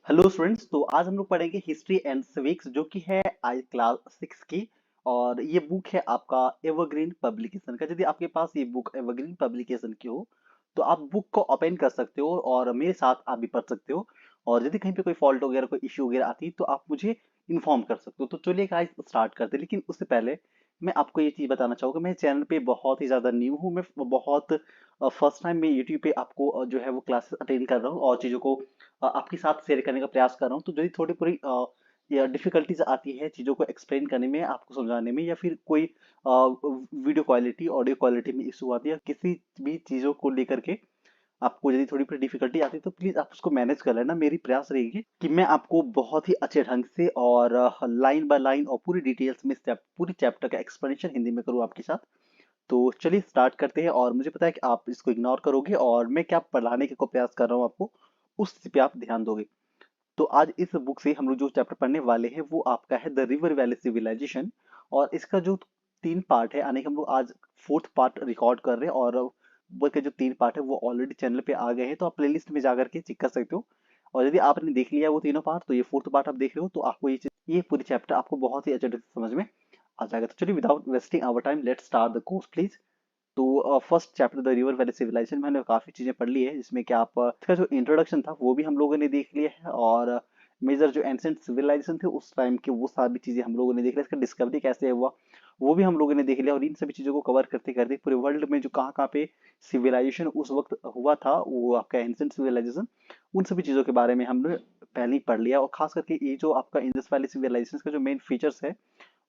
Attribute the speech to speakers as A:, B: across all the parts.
A: Hello students. तो आज हम लोग पढ़ेंगे हिस्ट्री एंड सिविक्स जो कि है आई क्लास 6 की। और ये बुक है आपका एवरग्रीन पब्लिकेशन का। यदि आपके पास ये बुक एवरग्रीन पब्लिकेशन की हो तो आप बुक को ओपन कर सकते हो और मेरे साथ आप भी पढ़ सकते हो। और यदि कहीं पे कोई फॉल्ट वगैरह कोई इश्यू वगैरह आती है तो आप मुझे इन्फॉर्म कर सकते हो। तो चलिए गाइस स्टार्ट करते हैं, लेकिन उससे पहले मैं आपको ये चीज़ बताना चाहूँगा, मैं चैनल पे बहुत ही ज़्यादा न्यू हूँ। मैं बहुत फर्स्ट टाइम मैं यूट्यूब पे आपको जो है वो क्लासेस अटेंड कर रहा हूँ और चीज़ों को आपके साथ शेयर करने का प्रयास कर रहा हूँ। तो यदि थोड़ी थोड़ी या डिफिकल्टीज आती है चीज़ों को एक्सप्लेन करने में, आपको समझाने में, या फिर कोई वीडियो क्वालिटी ऑडियो क्वालिटी में इशू आती है, किसी भी चीज़ों को लेकर के आपको यदि थोड़ी थोड़ी डिफिकल्टी आती है तो प्लीज आप उसको मैनेज कर लेना। मेरी प्रयास रहेगी कि मैं आपको बहुत ही अच्छे ढंग से और लाइन बाय लाइन और पूरी डिटेल्स में पूरी चैप्टर का एक्सप्लेनेशन हिंदी में करूँ आपके साथ। तो चलिए स्टार्ट करते हैं। और मुझे पता है कि आप इसको इग्नोर करोगे और मैं क्या पढ़ाने का प्रयास कर रहा हूँ आपको उस पे आप ध्यान दोगे। तो आज इस बुक से हम लोग जो चैप्टर पढ़ने वाले हैं वो आपका है द रिवर वैली सिविलाइजेशन। और इसका जो 3 पार्ट है, यानी कि हम लोग आज 4th पार्ट रिकॉर्ड कर रहे हैं। और बुक के जो 3 पार्ट है वो ऑलरेडी चैनल पे आ गए हैं, तो आप प्लेलिस्ट में जाकर के चेक कर सकते हो। और यदि आपने देख लिया वो तीनों पार्ट तो ये 4th पार्ट आप देख रहे हो तो आपको ये पूरी चैप्टर आपको बहुत ही अच्छे ढंग से समझ में आ जाएगा। तो चलिए without wasting our time let's start the course please. तो first chapter the river valley civilisation मैंने काफी चीजें पढ़ ली है, जिसमें कि आप इसका जो इंट्रोडक्शन था वो भी हम लोगों ने देख लिया है। और मेजर जो एंशिएंट सिविलाइजेशन थे उस टाइम की वो सारी चीजें हम लोगों ने देख लिया। इसका डिस्कवरी कैसे हुआ वो भी हम लोगों ने देख लिया। और इन सभी चीजों को कवर करते करते पूरे वर्ल्ड में जो कहाँ कहाँ पे सिविलाइजेशन उस वक्त हुआ था, वो आपका एंशिएंट सिविलाइजेशन, उन सभी चीजों के बारे में हमने पहले ही पढ़ लिया। और खास करके ये जो आपका इंडस वैली सिविलाइजेशन का जो मेन फीचर्स है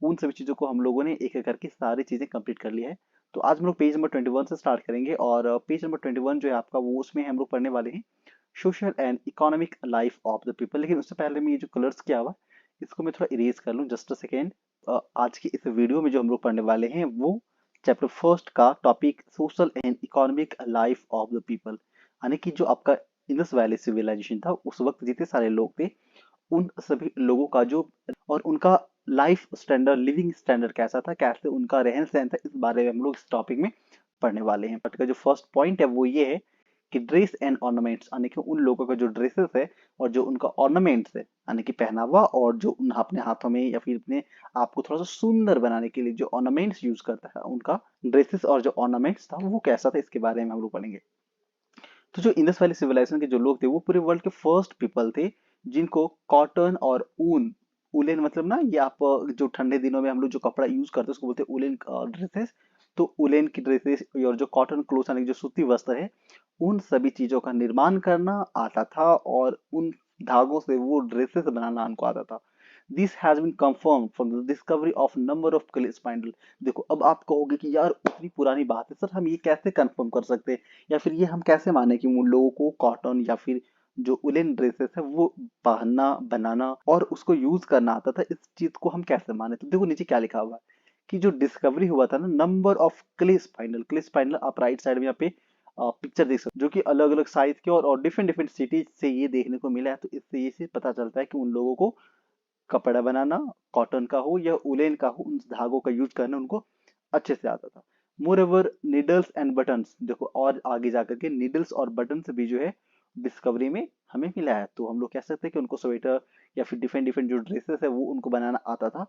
A: उन सभी चीजों को हम लोगों ने एक एक करके सारी चीजें कंप्लीट कर ली है। तो आज हम लोग पेज नंबर 21 से स्टार्ट करेंगे। और पेज नंबर 21 जो है आपका वो उसमें हम लोग पढ़ने वाले हैं social and economic life of the people. लेकिन उससे पहले मैं ये जो कलर्स किया हुआ है इसको मैं थोड़ा इरेज कर लूँ, जस्ट अ सेकेंड। आज की इस वीडियो में जो हम लोग पढ़ने वाले हैं वो चैप्टर फर्स्ट का topic social and economic life of the people, यानी कि जो आपका इंडस वैली सिविलाइजेशन था उस वक्त जितने सारे लोग थे उन सभी लोगों का जो और उनका लाइफ स्टैंडर्ड लिविंग स्टैंडर्ड कैसा था, कैसे उनका रहन सहन था, इस बारे में हम लोग इस टॉपिक में पढ़ने वाले हैं। बट का जो फर्स्ट पॉइंट है वो ये है कि ड्रेस एंड ऑर्नामेंट्स, यानी कि उन लोगों का जो ड्रेसेस है और जो उनका ऑर्नामेंट्स है, यानी कि पहनावा, और जो उन अपने हाथों में या फिर अपने आप को थोड़ा सा सुंदर बनाने के लिए जो ऑर्नामेंट्स यूज करता है, उनका ड्रेसेस और जो ऑर्नामेंट्स था वो कैसा था, इसके बारे में हम लोग पढ़ेंगे। तो जो इंडस वैली सिविलाइजेशन के जो लोग थे वो पूरे वर्ल्ड के फर्स्ट पीपल थे जिनको कॉटन और ऊन, उलेन मतलब ना, ये आप जो ठंडे दिनों में हम लोग जो कपड़ा यूज करते हैं उसको बोलते हैं उलेन ड्रेसेस। तो उलेन की ड्रेसेस और जो कॉटन क्लोथ यानी कि जो सूती वस्त्र है उन सभी चीजों का निर्माण करना आता था और उन धागों से वो ड्रेसेस बनाना उनको आता था। This has been confirm from the discovery of number of clay spindle. देखो अब आप कहोगे कि यार उतनी पुरानी बात है सर, हम ये कैसे कंफर्म कर सकते हैं या फिर ये हम कैसे माने कि उन लोगों को कॉटन या फिर जो उलेन ड्रेसेस है वो पहनना बनाना और उसको यूज करना आता था, इस चीज को हम कैसे माने। तो देखो नीचे क्या लिखा हुआ है कि जो डिस्कवरी हुआ था ना, नंबर ऑफ क्ले स्पाइनल, आप राइट साइड में यहाँ पे पिक्चर देख सकते हो, जो कि अलग अलग साइज के और डिफरेंट डिफरेंट सिटीज से ये देखने को मिला है। तो इससे ये चीज पता चलता है कि उन लोगों को कपड़ा बनाना, कॉटन का हो या उलेन का हो, उन धागों का यूज करना उनको अच्छे से आता था। मोर एवर निडल्स एंड बटन्स, देखो और आगे जाकर के निडल्स और बटन्स भी जो है डिस्कवरी में हमें मिला है। तो हम लोग कह सकते हैं कि उनको स्वेटर या फिर डिफरेंट डिफरेंट जो ड्रेसेस है वो उनको बनाना आता था।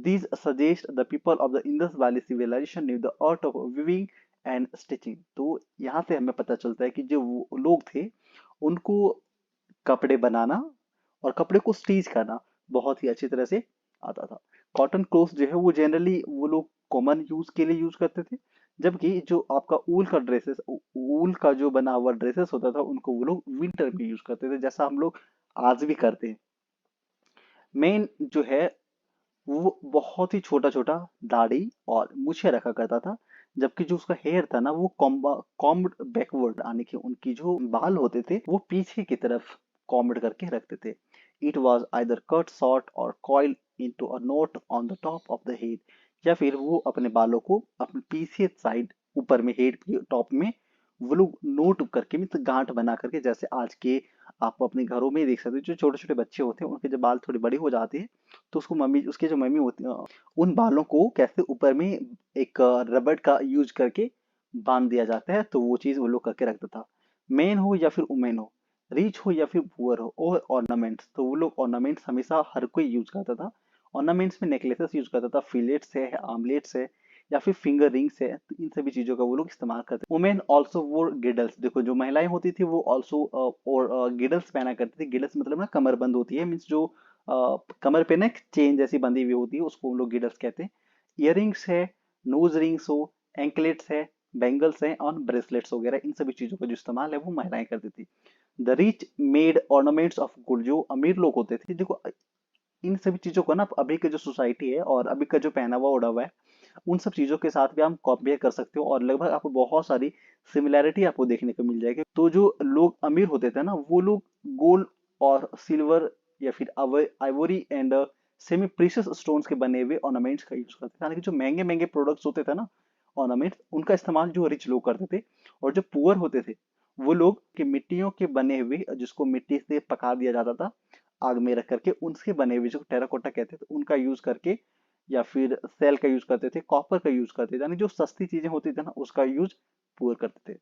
A: These suggest the people of the Indus Valley civilization knew the art of weaving and stitching। तो यहाँ से हमें पता चलता है कि जो वो लोग थे उनको कपड़े बनाना और कपड़े को स्टिच करना बहुत ही अच्छी तरह से आता था। कॉटन क्लोथ जो है वो जनरली वो लोग कॉमन यूज के लिए यूज करते थे, जबकि जो आपका ऊल का ड्रेसेस, ऊल का जो बना हुआ ड्रेसेस होता था उनको वो लोग विंटर में यूज करते थे, जैसा हम लोग आज भी करते हैं। मेन जो है वो बहुत ही छोटा छोटा दाढ़ी और मूछें रखा करता था, जबकि जो उसका हेयर था ना वो कॉम्ड बैकवर्ड, यानी कि उनकी जो बाल होते थे वो पीछे की तरफ कॉम्ड करके रखते थे। It was either cut short और coil into a knot on the top of the head, या फिर वो अपने बालों को अपने पीछे साइड ऊपर में हेड के टॉप में वो लोग नोट करके मीन्स गांठ बना करके, जैसे आज के आप अपने घरों में ही देख सकते हो जो छोटे छोटे बच्चे होते हैं उनके जब बाल थोड़े बड़े हो जाते हैं तो उसको मम्मी, उसके जो मम्मी होती है उन बालों को कैसे ऊपर में एक रबड़ का यूज करके बांध दिया जाता है, तो वो चीज वो लोग करके रखता था। मेन हो या फिर वुमेन हो, रिच हो या फिर पुअर हो, और ऑर्नामेंट्स, तो वो लोग ऑर्नामेंट्स हमेशा हर कोई यूज करता था। ऑर्नामेंट्स में नेकलेसेस यूज करता था, फिलेट्स है, आर्मलेट्स है, या फिर फिंगर रिंग्स है, तो इन सभी चीजों का वो लोग इस्तेमाल करते। वुमेन ऑल्सो वोर गिडल्स, देखो जो महिलाएं होती थी वो ऑल्सो और गिडल्स पहना करती थी। गिडल्स मतलब ना कमरबंद होती है, मीन्स जो कमर पे ना एक चेन जैसी बंधी हुई होती है, उसको हम लोग गिडल्स कहते हैं। इयररिंग्स है, नोज रिंग्स हो, एंकलेट्स है, बैंगल्स हैं और ब्रेसलेट्स वगैरह, इन सभी चीजों का जो इस्तेमाल है वो महिलाएं करती थी। The rich made ornaments of gold, जो अमीर लोग होते थे, देखो इन सभी चीजों को ना अभी की जो सोसाइटी है और अभी का जो पहनावा ओढ़ा हुआ है, उन सब चीजों के साथ भी हम कंपेयर कर सकते हो, और लगभग आपको बहुत सारी सिमिलैरिटी आपको देखने को मिल जाएगी। तो जो लोग अमीर होते थे ना, वो लोग गोल्ड और सिल्वर या फिर Ivory and semi precious stones के बने हुए ऑर्नामेंट्स का यूज करते थे। यानी कि जो महंगे महंगे प्रोडक्ट्स होते थे ना, ऑर्नामेंट्स, उनका इस्तेमाल जो रिच लोग करते थे। और जो पुअर होते थे, वो लोग के मिट्टियों के बने हुए, जिसको मिट्टी से पका दिया जाता था आग में रख करके, उनसे बने हुए जो टेराकोटा कहते थे, उनका यूज करके, या फिर सेल का यूज करते थे, कॉपर का यूज करते थे, यानी जो सस्ती चीजें होती थी ना, उसका यूज पुअर करते थे,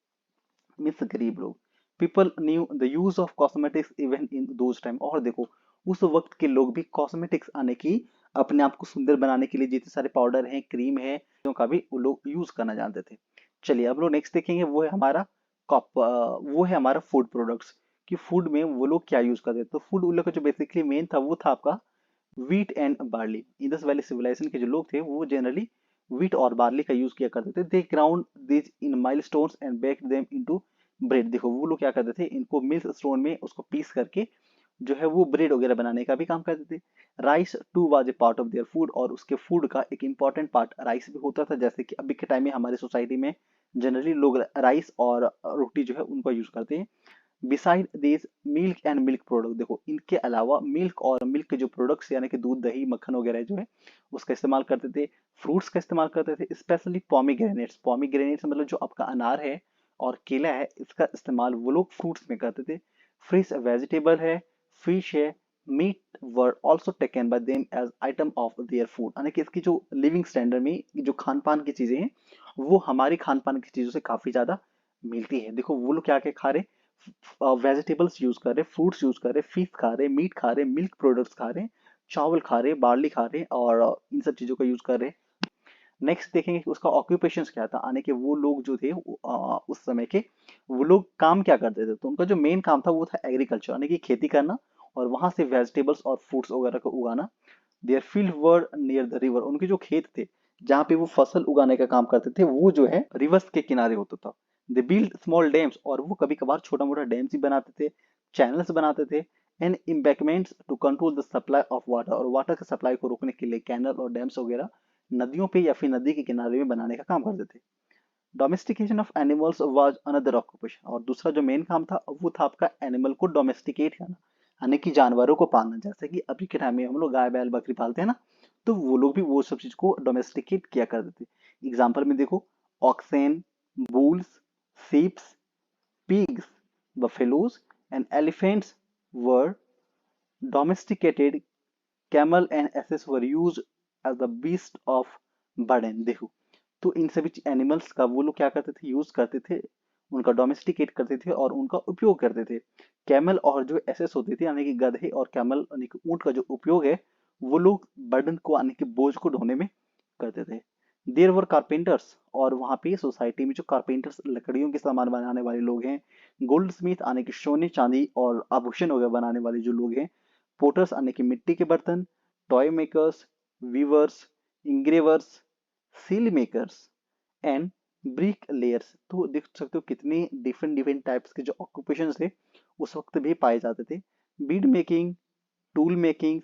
A: मीन्स गरीब लोग। People new the use of cosmetics even in those time, और देखो उस वक्त के लोग भी कॉस्मेटिक्स आने की, अपने आप को सुंदर बनाने के लिए जितने सारे पाउडर हैं, क्रीम है, का भी वो लोग यूज करना जानते थे। चलिए अब लोग नेक्स्ट देखेंगे, वो है हमारा वो है हमारा फूड प्रोडक्ट्स, कि फूड में वो लोग क्या यूज करते थे। तो फूड उन लोग का जो बेसिकली मेन था वो था आपका wheat and barley. Indus valley civilisation के जो लोग थे वो जनरली व्हीट और बार्ली का यूज किया करते थे। They ground this in milestones and baked them into bread, देखो वो लोग क्या करते थे, इनको मिल स्टोन में उसको पीस करके जो है वो ब्रेड वगैरह बनाने का भी काम करते थे। Rice too was a part of their food, और उसके फूड का एक इंपॉर्टेंट पार्ट राइस भी होता था। जैसे कि अभी के टाइम में हमारी सोसाइटी में जनरली लोग राइस और रोटी जो है उनका यूज करते हैं। Beside this milk and milk product, देखो इनके अलावा मिल्क और मिल्क के जो प्रोडक्ट्स यानी कि दूध, दही, मक्खन वगैरह जो है उसका इस्तेमाल करते थे। फ्रूट्स का इस्तेमाल करते थे, स्पेशली पॉमीग्रेनेट्स। पॉमीग्रेनेट्स मतलब जो आपका अनार है और केला है, इसका इस्तेमाल वो लोग फ्रूट्स में करते थे। फ्रेश वेजिटेबल है, फिश है, meat were also taken by them as item of their food, यानी कि इसकी जो लिविंग स्टैंडर्ड में जो खान पान की चीजें हैं, वो हमारी खान पान की चीजों से काफी ज्यादा मिलती है। देखो वो लोग क्या क्या खा रहे, वेजिटेबल्स यूज कर रहे, फ्रूट्स यूज कर रहे, फिश खा रहे, मीट खा रहे, मिल्क प्रोडक्ट्स खा रहे, चावल खा रहे, बार्ली खा रहे, और इन सब चीजों का यूज कर रहे। नेक्स्ट देखेंगे कि उसका ऑक्यूपेशन क्या था, यानी कि वो लोग जो थे उस समय के, वो लोग काम क्या करते थे। तो उनका जो मेन काम था वो था एग्रीकल्चर, यानी कि खेती करना, और वहां से वेजिटेबल्स और फ्रूट्स वगैरह को उगाना। Their field were near the river, उनके जो खेत थे जहाँ पे वो फसल उगाने का काम करते थे, वो जो है रिवर्स के किनारे होता था। दे बिल्ड स्मॉल डैम्स, और वो कभी कभार छोटा मोटा डैम्स ही बनाते थे, चैनल्स बनाते थे, and embankments to control the supply of water, और वाटर की सप्लाई को रोकने के लिए कैनल और डैम्स वगैरह नदियों पे या फिर नदी के किनारे में बनाने का काम करते थे। Domestication of animals was another occupation, और दूसरा जो मेन काम था वो था आपका एनिमल को डोमेस्टिकेट करना, यानी कि जानवरों को पालना। जैसे कि अभी के टाइम में हम लोग गाय बैल बकरी पालते हैं ना, तो वो लोग भी वो सब चीज को डोमेस्टिकेट किया करते थे। एग्जाम्पल में देखो, ऑक्सेन, bulls, सीप्स, pigs, buffaloes, and elephants were domesticated. Camel and asses were used as the beast of burden, देखो तो इन सभी एनिमल्स का वो लोग क्या करते थे, यूज करते थे, उनका डोमेस्टिकेट करते थे और उनका उपयोग करते थे। कैमल और जो एसेस होते थे, यानी कि गधे और कैमल यानी कि ऊंट का जो उपयोग है, वो लोग बर्डन को यानी कि बोझ को ढोने में करते थे। देयर वर कारपेंटर्स, और वहां पे सोसाइटी में जो कारपेंटर्स लकड़ियों के सामान बनाने वाले लोग हैं, गोल्ड स्मिथ यानी कि सोने चांदी और आभूषण वगैरह बनाने वाले जो लोग हैं, पोटर्स यानी कि मिट्टी के बर्तन, toy makers, weavers, engravers, seal makers and brick layers. तो देख सकते हो कितने डिफरेंट डिफरेंट टाइप्स के जो ऑक्यूपेशंस थे उस वक्त भी पाए जाते थे। Bead making, tool making,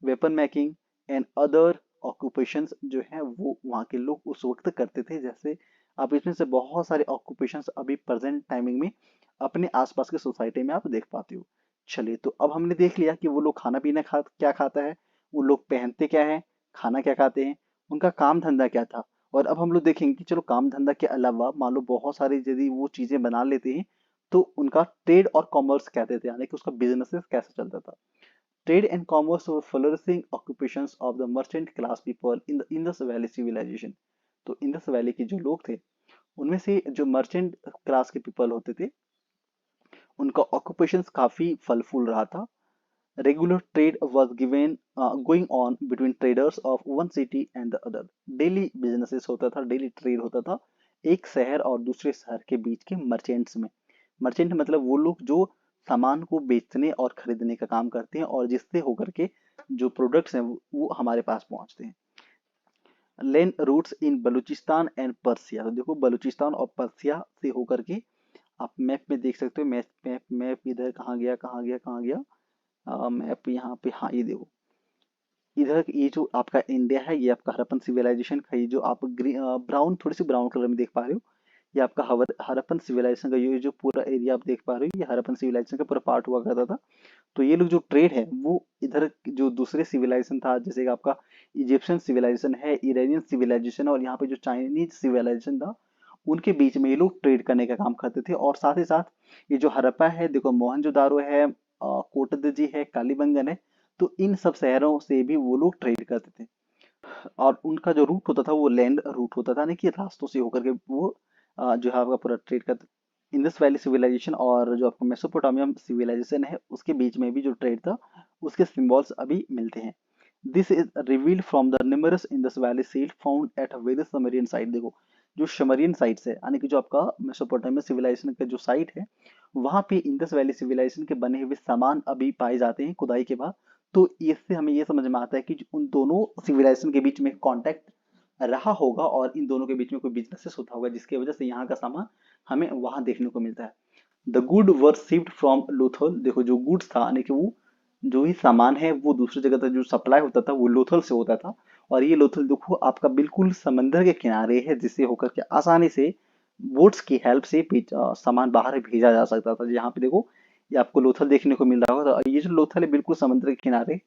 A: weapon making and other occupations जो है वो वहाँ के लोग उस वक्त करते थे। जैसे आप इसमें से बहुत सारे ऑक्यूपेशंस अभी प्रेजेंट टाइमिंग में अपने आसपास के सोसाइटी में आप देख पाते हो। चलिए तो अब हमने देख लिया कि वो लोग खाना पीना क्या खाता है, वो लोग पहनते क्या है, खाना क्या खाते हैं, उनका काम धंधा क्या था। और अब हम लोग देखेंगे कि चलो काम धंधा के अलावा मान लो बहुत सारी यदि वो चीजें बना लेते हैं, तो उनका ट्रेड और कॉमर्स कहते थे, यानी कि उसका बिजनेस कैसे चलता था। Trade and commerce were flourishing occupations of the merchant class people in the Indus Valley civilization. तो इंडस वैली के जो लोग थे उनमें से जो मर्चेंट क्लास के पीपल होते थे, उनका ऑक्यूपेशन काफी फल फूल रहा था। Regular trade was given going on between traders of one city and the other. Daily businesses होता था, डेली ट्रेड होता था एक शहर और दूसरे शहर के बीच के मर्चेंट्स में। मर्चेंट मतलब वो लोग जो सामान को बेचने और खरीदने का काम करते हैं और जिससे होकर के जो प्रोडक्ट्स हैं वो हमारे पास पहुंचते हैं। Land routes in Balochistan and Persia, तो देखो बलूचिस्तान और पर्सिया से होकर के आप मैप में देख सकते हो। मैप मैप मैप इधर कहाँ गया कहाँ गया कहाँ गया, मैप यहाँ पे, हाँ ये देखो। इधर ये जो आपका इंडिया है, ये आपका हड़प्पन सिविलाइजेशन का, ये जो आप ब्राउन, थोड़ी सी ब्राउन कलर में देख पा रहे हो, ये आपका हड़प्पन सिविलाइजेशन का ये जो पूरा एरिया आप देख पा रहे हो, ये हड़प्पन सिविलाइजेशन का पूरा पार्ट हुआ करता था। तो ये लोग जो ट्रेड है वो इधर जो दूसरे सिविलाइजेशन था, जैसे कि आपका इजिप्शियन सिविलाइजेशन है, इरानियन सिविलाइजेशन है, और यहाँ पे जो चाइनीज सिविलाइजेशन था, उनके बीच में ये लोग ट्रेड करने का काम करते थे। और साथ ही साथ ये जो हड़प्पा है, देखो मोहनजोदारो है, कोटदजी है, कालीबंगन है, तो इन सब शहरों से भी वो लोग ट्रेड करते थे। और उनका जो रूट होता था वो लैंड रूट होता था, यानी कि रास्तों से होकर के वो जो है आपका पूरा ट्रेड करते। इंडस वैली सिविलाइजेशन और जो आपका मेसोपोटामियम सिविलाइजेशन है उसके बीच में भी जो ट्रेड था उसके सिंबल्स अभी मिलते हैं। This is revealed from the numerous Indus valley sealed found at various Sumerian site. देखो जो समरियन साइट्स है, यानी कि जो आपका मेसोपोटामियम सिविलाइजेशन का जो साइट है, वहां पे इंडस वैली सिविलाइजेशन के बने हुए सामान अभी पाए जाते हैं खुदाई के बाद। तो इससे हमें ये समझ में आता है कि उन दोनों सिविलाइजेशन के बीच में कांटेक्ट रहा होगा और इन दोनों के बीच में कोई बिजनेसेस होता होगा, जिसकी वजह से यहाँ का सामान हमें वहां देखने को मिलता है। The good were shift from Lothal. देखो जो गुड्स था, यानी कि वो जो ही सामान है वो दूसरी जगह तक जो सप्लाई होता था वो लोथल से होता था। और ये लोथल देखो आपका बिल्कुल समंदर के किनारे है, जिससे होकर के आसानी से बोट्स की हेल्प से सामान बाहर भेजा जा सकता था। यहाँ पे देखो ये आपको लोथल देखने को मिल रहा होगा। तो ये जो लोथल है बिल्कुल समुद्र के किनारे,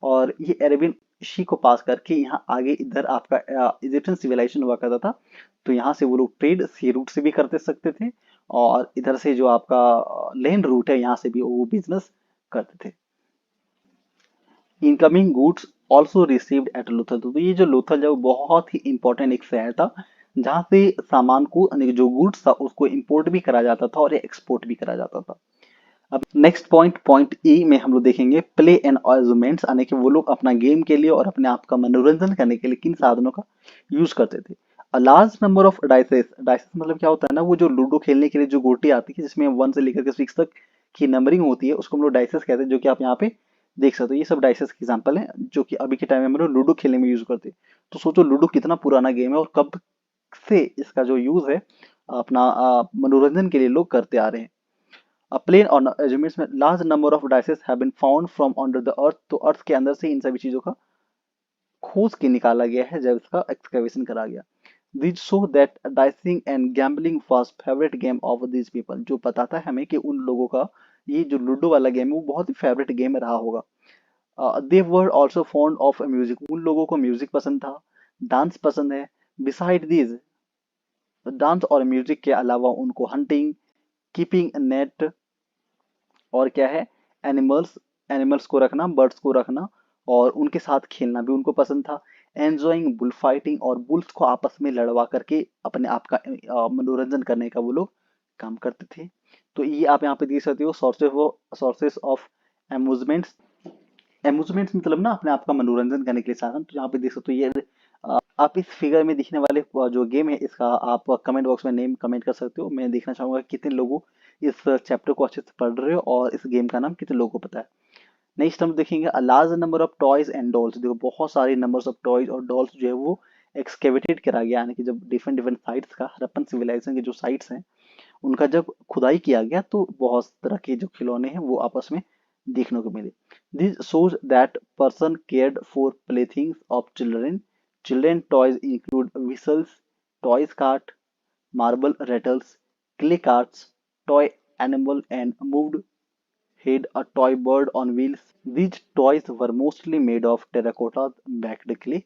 A: और ये अरेबियन सी को पास करके यहाँ आगे इधर आपका इजिप्शियन सिविलाइजेशन हुआ करता था। तो यहाँ से वो लोग ट्रेड सी रूट से भी करते सकते थे, और इधर से जो आपका लैंड रूट है यहाँ से भी वो बिजनेस करते थे। Incoming goods also received at Lothal. तो ये जो लोथल है वो बहुत ही इंपॉर्टेंट एक शहर था, जहाँ से सामान को, यानी कि जो गुड्स था उसको इंपोर्ट भी करा जाता था और एक्सपोर्ट भी करा जाता था। अब नेक्स्ट पॉइंट, पॉइंट ई में हम लोग देखेंगे प्ले एंड अम्यूजमेंट्स, यानी कि वो लोग अपना गेम के लिए और अपने आप का मनोरंजन करने के लिए किन साधनों का यूज करते थे। A large number of dices. Dices मतलब क्या होता है ना, वो जो लूडो खेलने के लिए जो गोटी आती है जिसमें 1 से लेकर के 6 तक की नंबरिंग होती है, उसको हम लोग डाइसेस कहते हैं, जो कि आप यहाँ पे देख सकते हो। ये सब डाइसेस की एग्जांपल है जो कि अभी के टाइम में हम लोग लूडो खेलने में यूज करते हैं। तो सोचो लूडो कितना पुराना गेम है और कब से इसका जो यूज है अपना मनोरंजन के लिए लोग करते आ रहे हैं। प्लेन और एज्यूमेंट्स में large number of dices have been found from under the earth. तो अर्थ के अंदर से इन सभी चीजों का खोज के निकाला गया है जब इसका एक्सकवेशन करा गया। This show that dicing and gambling was favourite game of this people. जो बताता है हमें कि उन लोगों का ये जो लूडो वाला गेम है वो बहुत ही फेवरेट गेम रहा होगा। They were also fond of music. उन लोगों को म्यूजिक पसंद था, डांस पसंद है। बिसाइड दिस, डांस और म्यूजिक के अलावा उनको हंटिंग, कीपिंग नेट, और क्या है, एनिमल्स, एनिमल्स को रखना, बर्ड्स को रखना, और उनके साथ खेलना भी उनको पसंद था। एंजॉइंग बुल फाइटिंग, और बुल्स को आपस में लड़वा करके अपने आप का मनोरंजन करने का वो लोग काम करते थे। तो ये आप यहाँ पे देख सकते हो सोर्सेस ऑफ एम्यूजमेंट्स। एम्यूजमेंट्स मतलब ना अपने आप का मनोरंजन करने के लिए साधन। तो यहाँ पे देख सकते हो ये आप इस फिगर में दिखने वाले जो गेम है इसका आप कमेंट बॉक्स में नेम कमेंट कर सकते हो। मैं देखना चाहूंगा कि कितने लोगों इस चैप्टर को अच्छे से पढ़ रहे हो और इस गेम का नाम कितने लोगों को पता है। नेक्स्ट हम देखेंगे a large number of toys and dolls. देखो बहुत सारे नंबर्स ऑफ टॉयज और डॉल्स जो है वो एक्सकेवेटेड करा गया, यानी कि जब डिफरेंट डिफरेंट साइट्स का, हड़प्पन सिविलाइजेशन के जो साइट्स हैं उनका जब खुदाई किया गया तो बहुत तरह के जो खिलौने हैं वो आपस में देखने को मिले। This shows that person cared for playthings of children. Children toys include whistles, toys cart, marble rattles, clay carts, toy animal and moved head, a toy bird on wheels. These toys were mostly made of terracotta backed clay.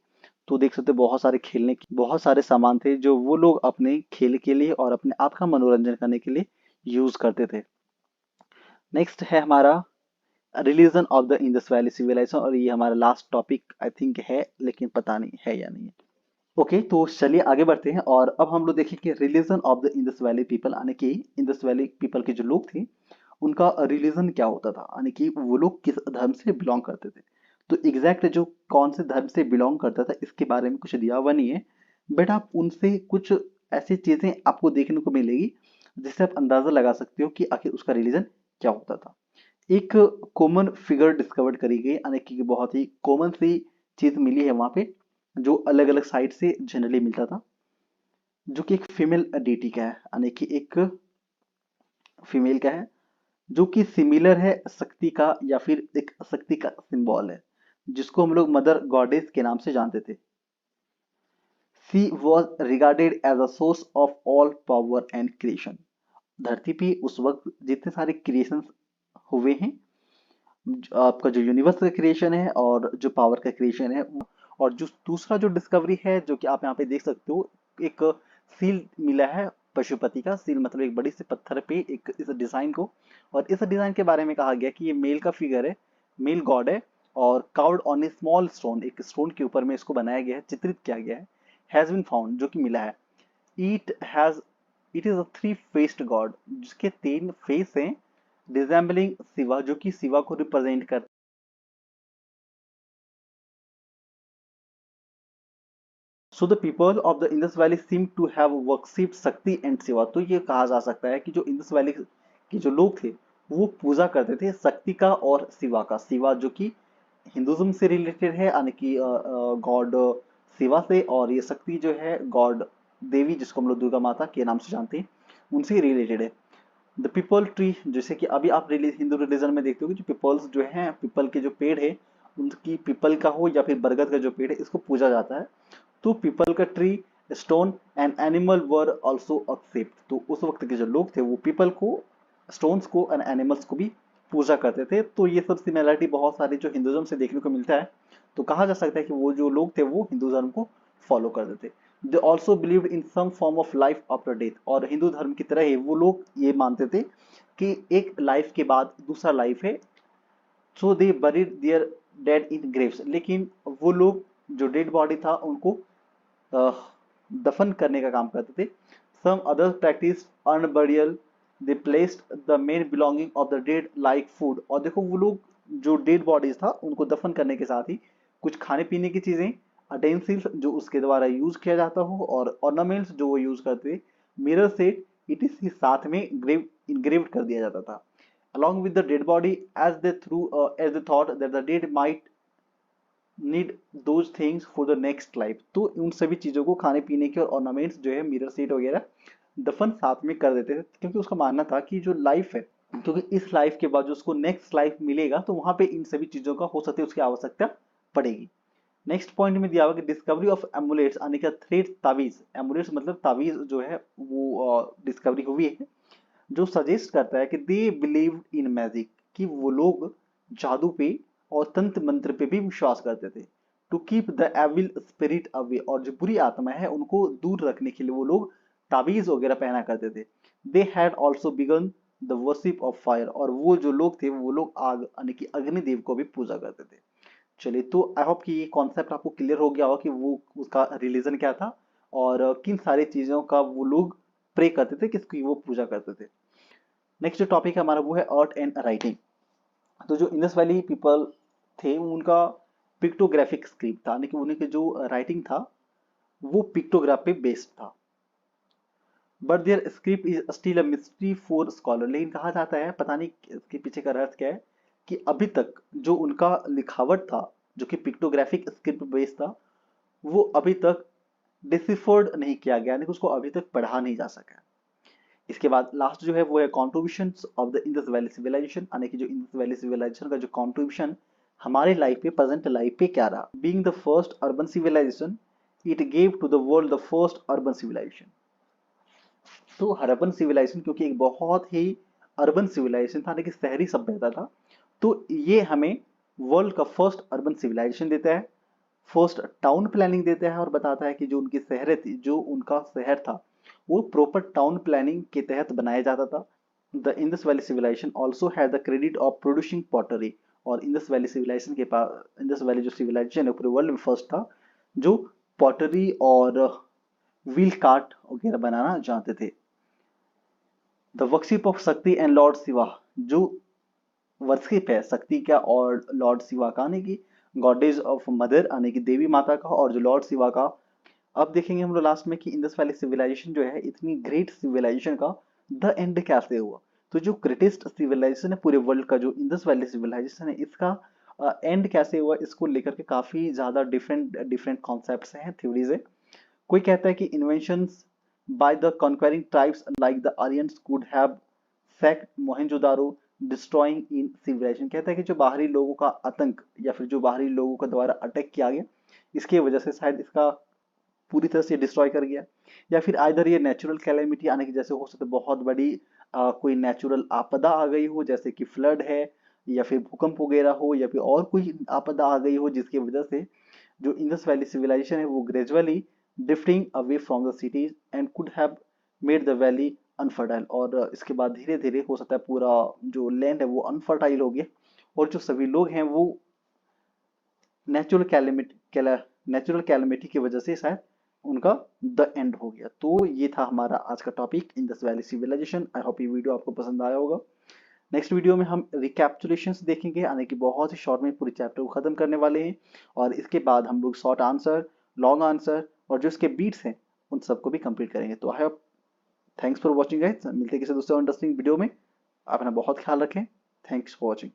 A: तो देख सकते हो बहुत सारे खेलने के बहुत सारे सामान थे जो वो लोग अपने खेल के लिए और अपने आप का मनोरंजन करने के लिए यूज करते थे। नेक्स्ट है हमारा religion of the Indus valley civilisation, और ये हमारा लास्ट टॉपिक आई थिंक है, लेकिन पता नहीं है या नहीं है। ओके तो चलिए आगे बढ़ते हैं, और अब हम लोग देखेंगे religion of the Indus valley people, यानी कि इंडस वैली पीपल के जो लोग थे उनका रिलीजन क्या होता था, यानी कि वो लोग किस धर्म से बिलोंग करते थे। तो एग्जैक्ट जो कौन से धर्म से बिलोंग करता था इसके बारे में कुछ दिया हुआ नहीं है, बट आप उनसे कुछ ऐसी चीजें आपको देखने को मिलेगी जिससे आप अंदाजा लगा सकते हो कि आखिर उसका रिलीजन क्या होता था। एक कॉमन फिगर डिस्कवर करी गई, यानी कि बहुत ही कॉमन सी चीज मिली है वहां पे, जो अलग अलग साइट से जनरली मिलता था, जो कि एक फीमेल डीटी का है, यानी कि एक फीमेल का है, जो कि सिमिलर है शक्ति का, या फिर एक शक्ति का सिंबल है, जिसको हम लोग मदर गॉडेस के नाम से जानते थे। She was regarded as a source of all power and creation. धरती पे उस वक्त जितने सारे क्रिएशन हुए हैं, आपका जो यूनिवर्स का क्रिएशन है और जो पावर का क्रिएशन है, और जो दूसरा जो डिस्कवरी है जो कि आप यहाँ पे देख सकते हो, एक सील मिला है पशुपति का। सील मतलब एक बड़ी सी पत्थर पे एक इस डिजाइन को, और इस डिजाइन के बारे में कहा गया कि ये मेल का फिगर है, मेल गॉड है, और cowed on A small stone, एक स्टोन के ऊपर में इसको बनाया गया है, चित्रित किया गया है, हैज बीन फाउंड, जो कि मिला है। It has it is a three faced God, जिसके तीन फेस हैं, रिजेंबलिंग शिवा, जो कि शिवा को रिप्रेजेंट कर। So the people of the Indus valley seem to have worshipped Shakti and Shiva. तो ये कहा जा सकता है कि जो इंडस वैली के जो लोग थे वो पूजा करते थे शक्ति का और शिवा का। शिवा जो कि हिंदुज्म से रिलेटेड है, यानी कि गॉड शिवा से, और ये शक्ति जो है गॉड देवी, जिसको हम लोग दुर्गा माता के नाम से जानते हैं, उनसे रिलेटेड है। द पीपल ट्री, जैसे कि अभी आप हिंदू रिलीजन में देखते हो कि जो पीपल्स जो है, पीपल के जो पेड़ है, उनकी पीपल का हो या फिर बरगद का जो पेड़ है, इसको पूजा जाता है। तो पीपल का tree, stone and animal were also accept. तो उस वक्त के जो लोग थे वो पीपल को, स्टोन्स को एंड एनिमल्स को भी पूजा करते थे। तो ये सब सिमिलरिटी बहुत सारी जो हिंदुज्म से देखने को मिलता है। तो कहा जा सकता है कि वो जो लोग थे वो हिंदू धर्म को फॉलो करते थे। They also believe in some form of life after death. और हिंदू धर्म की तरह ही वो लोग ये मानते थे कि एक लाइफ के बाद दूसरा लाइफ है। So they buried their dead in graves. लेकिन वो लोग जो डेड बॉडी था उनको अ, दफन करने का काम करते थे। Some other practice urn burial, they placed the main belonging of the dead like food. और देखो वो लोग जो डेड बॉडीज था उनको दफन करने के साथ ही कुछ खाने पीने की चीजें, अटेंसिल्स जो उसके द्वारा यूज किया जाता हो, और ऑर्नामेंट्स जो वो यूज करते, मिरर सेट इट इज साथ में ग्रेव इंग्रेव्ड कर दिया जाता था along with the dead body, as they thought that the dead might need those things for the next life. तो उन सभी चीजों को, खाने पीने के और ऑर्नामेंट्स जो है, मिरर सीट वगैरह, दफन साथ में कर देते थे, क्योंकि उसका मानना था कि जो लाइफ है, क्योंकि इस लाइफ के बाद जो उसको नेक्स्ट लाइफ मिलेगा तो वहां पे इन सभी चीजों का हो सकता है उसकी आवश्यकता पड़ेगी। नेक्स्ट पॉइंट में दिया हुआ कि डिस्कवरी ऑफ एमुलेट्स, यानी कि थ्रेड, ताबीज। एमुलेट्स मतलब ताबीज जो है वो डिस्कवरी हुई है, जो सजेस्ट करता है कि दे बिलीव इन मैजिक, कि वो लोग जादू पे और तंत्र मंत्र पे भी विश्वास करते थे। To keep the evil spirit away, और जो बुरी आत्मा है उनको दूर रखने के लिए वो लोग ताबीज वगैरह पहना करते थे। They had also begun the worship of fire, और वो जो लोग थे वो लोग आग, यानी कि अग्निदेव को भी पूजा करते थे। चलिए, तो आई होप कि ये कॉन्सेप्ट आपको क्लियर हो गया होगा कि वो उसका रिलीजन क्या था, और किन सारी चीजों का वो लोग प्रे करते थे, किसकी वो पूजा करते थे। नेक्स्ट जो टॉपिक है हमारा वो है आर्ट एंड राइटिंग। तो जो इंडस वैली पीपल थे उनका पिक्टोग्राफिक स्क्रिप्ट था, यानी कि उनके जो राइटिंग था वो पिक्टोग्राफ पे बेस्ड था। But their script is still a mystery for scholar. लेकिन कहा जाता है, पता नहीं इसके पीछे का रहस्य क्या है, कि अभी तक जो उनका लिखावट था, जो कि पिक्टोग्राफिक स्क्रिप्ट बेस्ड था, वो अभी तक डिसिफर्ड नहीं किया गया, यानी कि उसको अभी तक पढ़ा नहीं जा सका। इसके बाद लास्ट जो है वो है contributions of the Indus valley civilisation, यानी कि जो इंडस वैली सिविलाइजेशन का जो कॉन्ट्रीब्यूशन हमारे लाइफ पे, प्रेजेंट लाइफ पे क्या रहा। Being the first urban civilisation, it gave to the world the first urban civilisation. तो हड़प्पन सिविलाइजेशन क्योंकि एक बहुत ही अर्बन सिविलाइजेशन था, यानी कि शहरी सभ्यता था, तो ये हमें वर्ल्ड का फर्स्ट अर्बन सिविलाइजेशन देता है, फर्स्ट टाउन प्लानिंग देता है, और बताता है कि जो उनकी शहर थी, जो उनका शहर था, वो प्रॉपर टाउन प्लानिंग के तहत बनाया जाता था। The Indus valley civilisation also had the credit of producing pottery. और इंडस वैली सिविलाइजेशन के पास, इंडस वैली जो सिविलाइजेशन है पूरे वर्ल्ड में फर्स्ट था जो पॉटरी और व्हील कार्ट वगैरह बनाना जानते थे। द वर्कशिप ऑफ शक्ति एंड लॉर्ड शिवा, जो वर्शिप है शक्ति का और लॉर्ड शिवा का, यानी कि गॉडेज ऑफ मदर यानी कि देवी माता का, और जो लॉर्ड शिवा का। अब देखेंगे हम लोग लास्ट में कि इंडस वैली सिविलाइजेशन जो है, इतनी ग्रेट सिविलाइजेशन का द एंड कैसे हुआ। तो जो ग्रेटेस्ट सिविलाइजेशन है पूरे वर्ल्ड का, जो इंडस वैली सिविलाइजेशन है, इसका एंड कैसे हुआ, इसको लेकर के काफी ज्यादा डिफरेंट डिफरेंट कॉन्सेप्ट्स हैं, थ्योरीज है। कोई कहता है कि inventions by the conquering tribes like the Aryans could have sacked Mohenjo-daro, destroying in civilisation. कहता है कि जो बाहरी लोगों का आतंक या फिर जो बाहरी लोगों के द्वारा अटैक किया गया, इसकी वजह से शायद इसका पूरी तरह से डिस्ट्रॉय कर गया। या फिर आइदर ये नेचुरल कैलेमिटी आने की, जैसे हो सकता है बहुत बड़ी कोई नेचुरल आपदा आ गई हो, जैसे कि फ्लड है, या फिर भूकंप वगैरह हो, या फिर और कोई आपदा आ गई हो, जिसकी वजह से जो इंडस वैली सिविलाइजेशन है वो gradually drifting away from the cities and could have made the valley unfertile. और इसके बाद धीरे धीरे हो सकता है पूरा जो लैंड है वो अनफर्टाइल हो गया, और जो सभी लोग हैं वो नेचुरल कैलेमिटी नेचुरल कैलेमिटी की वजह से शायद उनका द एंड हो गया। तो ये था हमारा आज का topic Indus valley civilisation. I hope ये वीडियो आपको पसंद आया होगा। नेक्स्ट वीडियो में हम रिकैप्चुलेशंस देखेंगे, यानी कि बहुत ही शॉर्ट में पूरे चैप्टर को खत्म करने वाले हैं, और इसके बाद हम लोग शॉर्ट आंसर, लॉन्ग आंसर और जो इसके बीट्स हैं उन सबको भी कंप्लीट करेंगे। तो I hope, thanks for watching guys, मिलते हैं किसी दूसरे इंटरेस्टिंग वीडियो में। आप अपना बहुत ख्याल रखें। Thanks for watching.